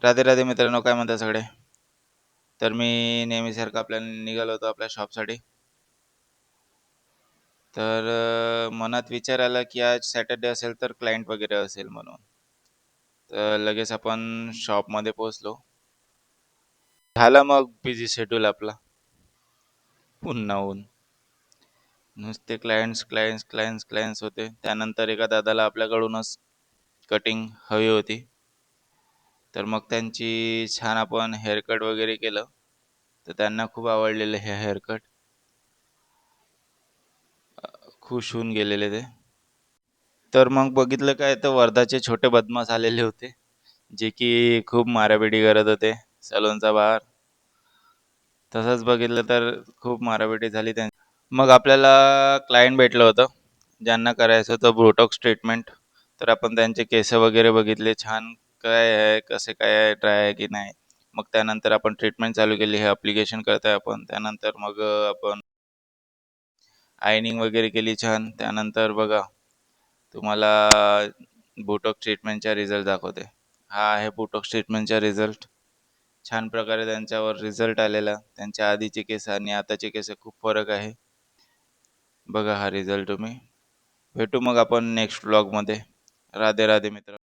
राधे राधे मित्रांनो, काय म्हणता सगळे? तर मी नेहमीसारखं आपल्या निघालो होतो आपल्या शॉपसाठी. तर मनात विचार आला की आज सॅटर्डे असेल तर क्लायंट वगैरे असेल म्हणून. तर लगेच आपण शॉपमध्ये पोहोचलो. झाला मग बिझी शेड्यूल आपला पुन्हा होऊन. नुसते क्लायंट्स क्लायंट्स क्लायंट्स क्लायंट्स होते. त्यानंतर एका दादाला आपल्याकडूनच कटिंग हवी होती. तर मग त्यांची छान आपण हेअरकट वगैरे केलं. तर त्यांना खूप आवडलेलं हे हेअरकट. खुश होऊन गेलेले ते. तर मग बघितलं काय तर वर्धाचे छोटे बदमाश आलेले होते, जे की खूप मारापिटी करत होते सलूनचा बाहेर. तसंच बघितलं तर खूप मारापिटी झाली त्यांची. मग आपल्याला क्लायंट भेटलं होतं, ज्यांना करायचं होतं बोटॉक्स ट्रीटमेंट. तर आपण त्यांचे केस वगैरे बघितले, छान काय आहे, कसे काय आहे, ड्राय आहे की नाही. मग त्यानंतर आपण ट्रीटमेंट चालू केली. हे ॲप्लिकेशन करताय आपण. त्यानंतर मग आपण आयनिंग वगैरे केली छान. त्यानंतर बघा, तुम्हाला बोटॉक्स ट्रीटमेंटचा रिझल्ट दाखवते. हा आहे बोटॉक्स ट्रीटमेंटचा रिझल्ट. छान प्रकारे त्यांच्यावर रिझल्ट आलेला. त्यांच्या आधीचे केस आणि आताचे केस खूप फरक आहे. बघा हा रिझल्ट तुम्ही. भेटू मग आपण नेक्स्ट व्लॉगमध्ये. राधे राधे मित्र.